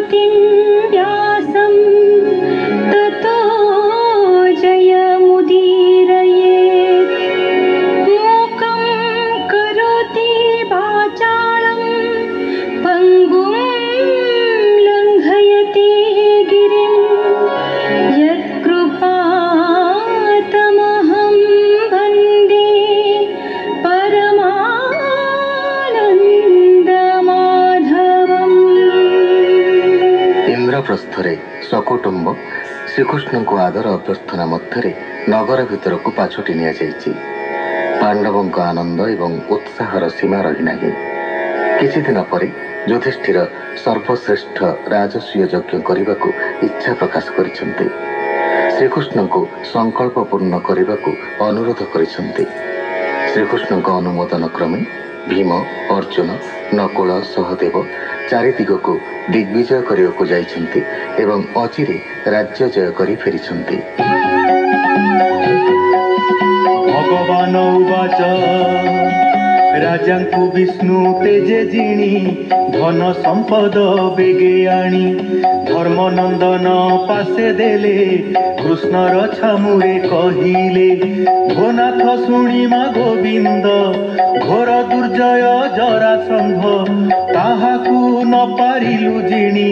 श्रुतिं व्यासं ततो जयमुदीरयेत्। मूकं करोति वाचालं पङ्गुं लङ्घयति गिरिं यत्कृपातमहं वन्दे परमानन्दमाधवम्। इंद्रप्रस्थरे सकुटुंब श्रीकृष्ण को आदर अभ्यर्थना मध्य नगर भितर को पाछोटी नि पांडवों आनंद एवं उत्साहर सीमा रही ना। किछि दिन पर युधिष्ठिर सर्वश्रेष्ठ राजस्वीय यज्ञ करने को इच्छा प्रकाश करिसेंते। श्रीकृष्ण को संकल्प पूर्ण करने को अनुरोध करिसेंते। श्रीकृष्ण को अनुमोदन क्रमे भीम, अर्जुन, नकुल, सहदेव चारि दिग को दिग्विजय करने को जाइछन्ति एवं अचिरे राज्य जय करी फेरिछन्ति। भगवान उवाच राजांकु विष्णु तेजे जिणी धन संपद बेगे आणी धर्मनंदन पासे देले कृष्णर छामुरे कहिले भोनाथ शुणिमा गोविंद घोर दुर्जय जरासंध ताहाकु न पारिलु जिणी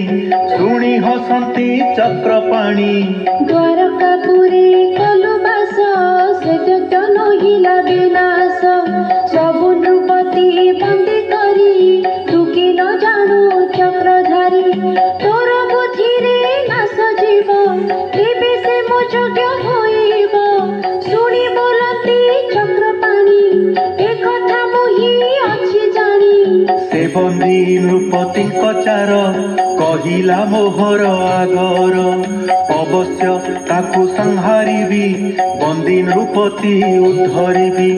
शुणी हसंती चक्रपाणी द्वारकापुरे कलु बास सेत नहिला विनाश सबु नृपति बंदी करी तुकी न जानु चक्रधारी तोर बुद्धिरे नाश जीव केबे से मोजोग्य होइब शुणी बोलती चक्रपाणी ए कथा मुहि अछि जानी से बंदी नृपति कचार कहिला मोहर आगर अवश्य ताकु संहारिबी बंदी नृपति उद्धरिबी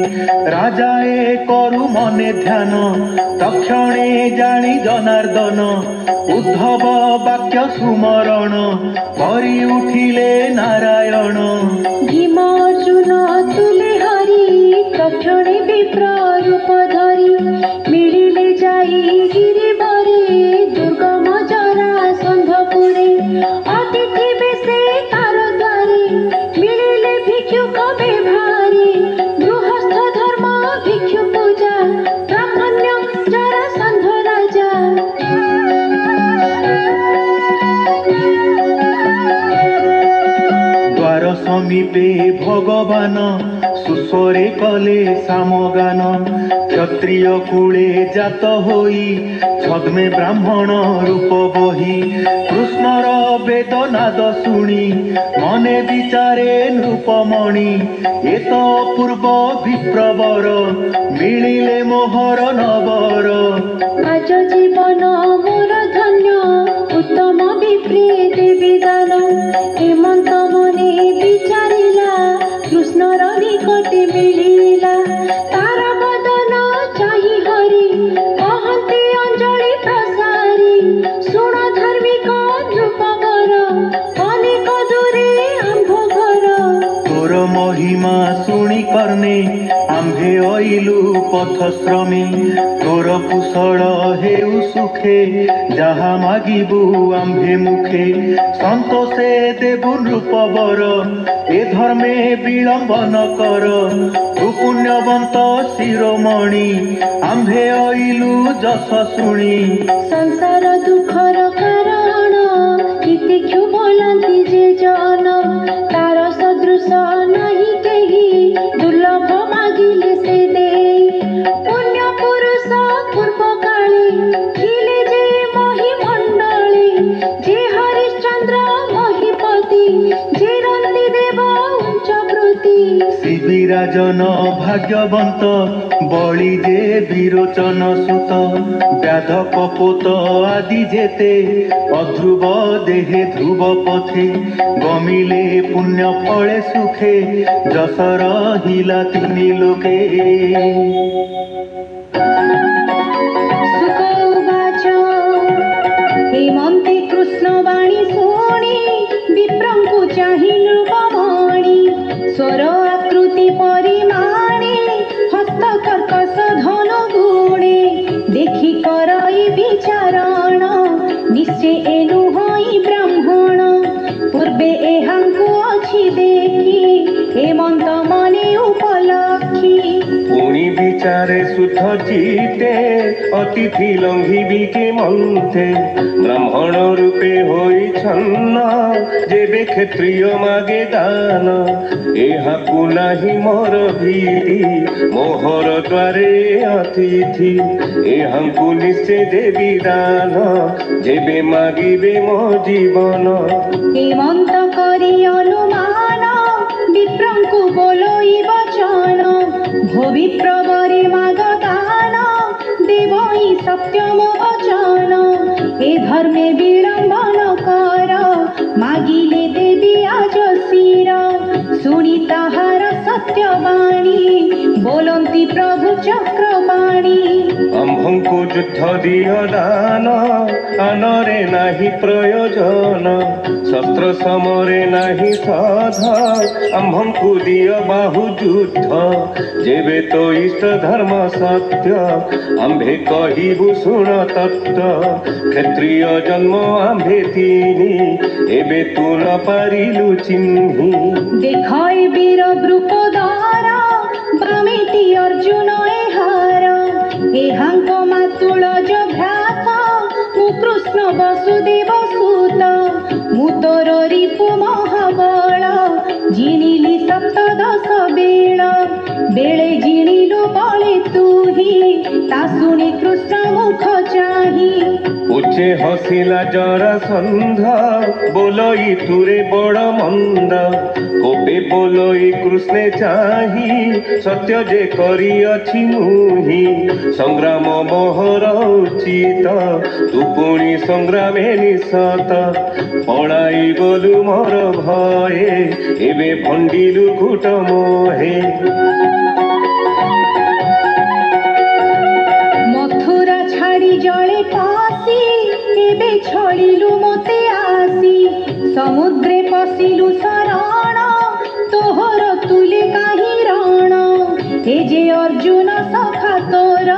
राजाए करु मने ध्यान तक्षणे जानी जनार्दन उद्धव वाक्य सुमरण करि उठिले नारायण भीम अर्जुन तुले हरि तक्षणे विप्र रूप धरी मिलिले जाई गिरिवरे दुर्गम जरासंधपुरे अतिथि बेसे कार द्वारे मिलिले भिक्षुक बेभारी गृहस्थ धर्म भिक्षु पूजा ब्राह्मण्य जरासंध राजा द्वार समीपे भगवान सुस्वरे कले सामगान क्षत्रिय कूले जात होई छद्मे ब्राह्मण रूप बही कृष्णर वेदनाद शुणी मने विचारे नृपमणि एत पूर्व विप्रवर मिलिले मोहर नवर आज जीवन मोर धन्य उत्तम विप्रे देवी दान हेमंत मने विचारिला कृष्णर निकटे मिलिला तार बदन चाहि हरि कहते अंजलि प्रसारी सुण धार्मिक नृपवर अनेक दूरे आंभ घर तोर महिमा शुणी कर्णे आम्भे अइलु पथश्रमी तोर कुशल हेउ सुखे जहा मागिबु आम्भे मुखे संतोषे देबु नृपवर ए धर्मे विलंब न कर तु पुण्यवंत शिरोमणि आम्भे अइलु जस शुणी संसार दुखर कारण इतिक्षु बोलती जे जन तार सदृश नहीं केही दुर्लभ मागिले से दे पुण्य पुरुष पूर्व काले खिले जे मही मंडले जे हरिश्चंद्र महीपति जे रंदी देव उच्च वृत्ति शिविराजन भाग्यवंत बळी जे विरोचन सुत व्याध कपोत आदि जेते अध्रुव देहे ध्रुव पथे गमिले पुण्य फले सुखे जसर हिला तिनि लोके सुख उवाच हेमन्ते कृष्ण वाणी शुणी विप्रंकु चाहि नृपमणि स्वर आकृति परिमाणे हस्त कर्कश धनु गुणे देखि करई विचारण निश्चय एनु ଅଛି ଦେଖି ହେମନ୍ତ ମନେ ଉପଲକ୍ଷୀ ପୁଣି ବିଚାରେ ଶୁଦ୍ଧ ଚିତେ ଅତିଥି ଲଙ୍ଘିବି କେ ମନ୍ଥେ ବ୍ରାହ୍ମଣ ରୂପେ ହୋଇ ଛନ୍ନ ଯେବେ କ୍ଷତ୍ରିୟ ମାଗେ ଦାନ ଏହାକୁ ନାହିଁ ମୋର ଭୀତି ମୋହର ଦ୍ୱାରେ ଅତିଥି ଏହାଙ୍କୁ ନିଶ୍ଚେ ଦେବି ଦାନ ଯେବେ ମାଗିବେ ମୋ ଜୀବନ ହେମନ୍ତ କରି ଅନୁମାନ ବିପ୍ରଙ୍କୁ ବୋଲଇ ବଚନ ଭବିପ୍ରବରେ ମାଗ ଦାନ ଦେବଇ ସତ୍ୟମ ବଚନ ଏ ଧର୍ମେ ବିଳମ୍ବନ କର ମାଗିଲେ ଦେବି ଆଜ ଶିର ଶୁଣି ତାହାର ସତ୍ୟବାଣୀ ବୋଲନ୍ତି ପ୍ରଭୁ ଚକ୍ରବାଣୀ ଆମ୍ଭଙ୍କୁ ଯୁଦ୍ଧ ଦିଅ ଦାନ ଆନରେ ନାହିଁ ପ୍ରୟୋଜନ ଶସ୍ତ୍ର ସମରେ ନାହିଁ ସାଧ ଆମ୍ଭଙ୍କୁ ଦିଅ ବାହୁ ଯୁଦ୍ଧ ଯେବେ ତ ଇଷ୍ଟ ଧର୍ମ ସତ୍ୟ ଆମ୍ଭେ କହିବୁ ଶୁଣ ତତ୍ତ୍ୱ କ୍ଷତ୍ରିୟ ଜନ୍ମ ଆମ୍ଭେ ତିନି ଏବେ ତୁ ନ ପାରିଲୁ ଚିହ୍ନି ଦେଖ ଏ ବୀର ବୃପଦାର ବାମେଟି ଅର୍ଜୁନ ଏହାର ଏହାଙ୍କ ମାତୁଳଜ ଭ୍ରାତ ମୁଁ କୃଷ୍ଣ ବସୁଦେବ ସୁତ ମୁଁ ତୋର ରିପୁ ମହାବଳ ଜିଣିଲି ସପ୍ତଦଶ ବେଳ ବେଳେ ଜିଣିଲୁ ବଳେ ତୁହି ତା ଶୁଣି କୃଷ୍ଣ ମୁଖ ଚାହିଁ উচ্চে হসিলা জরাসন্ধ বলই তুরে বড় মন্দ কোপে বলই কৃষ্ণে চাহি সত্য যে করিଅছি মুহি সংগ্রাম মোহর উচিত তু পুଣି সংগ্রামে নিশত পড়াই গলু মোর ভয়ে এবে ভণ্ডিলু ঘুট মোহে মথুরা ছাড়ি জলে পাসি এবে ছড়িলু মতে আসি সমুদ্রে পশিলু শরণ তোহর তুলে কাহি রণ এ যে অর্জুন সখা তোর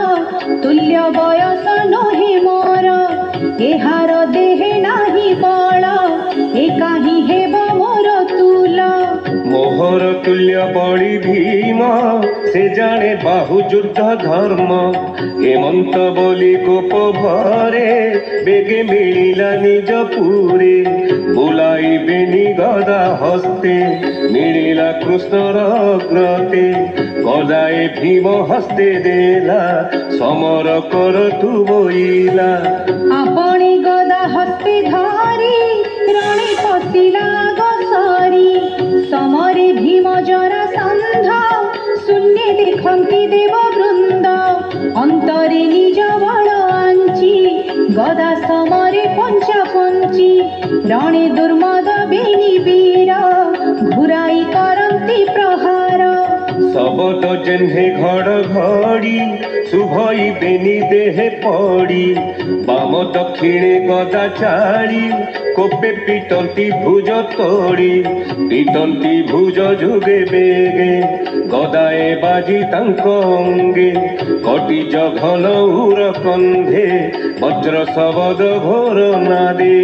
তুল্য বয়স নহে মোর এহার দেহে নাহি বল এ কাহি হেব মোর তুল মোহর তুল্য বড়ি ভীম সে জানে বাহু যুদ্ধ ধর্ম হেমন্ত বলি কোপ ভরে বেগে মিলিলা নিজ পুরে বুলাইবেনি গদা হস্তে মিলিলা কৃষ্ণর গ্রতে গদায়ে ভীম হস্তে দেলা সমর কর তু বইলা আপনি গদা হস্তে ধরি রণে পশিলা গসরি সমরে ভীম জরাসন্ধ শূন্যে দেখন্তি দেব বৃন্দ অন্তরে নিজ বল আঞ্চি গদা সমরে পঞ্চা পঞ্চি রণে দুর্মদ বেনি বীর ঘুরাই করন্তি প্রহার শবত জেহ্নে ঘড় ঘড়ি শুভই বেনি দেহে পড়ি বাম দক্ষিণে গদা চাড়ি কোপে পিটন্তি ভুজ তোড়ি পিটন্তি ভুজ যুগে বেগে গদায়ে বাজি তাঙ্ক অঙ্গে কটি জঘন উর কন্ধে বজ্র শবদ ঘোর নাদে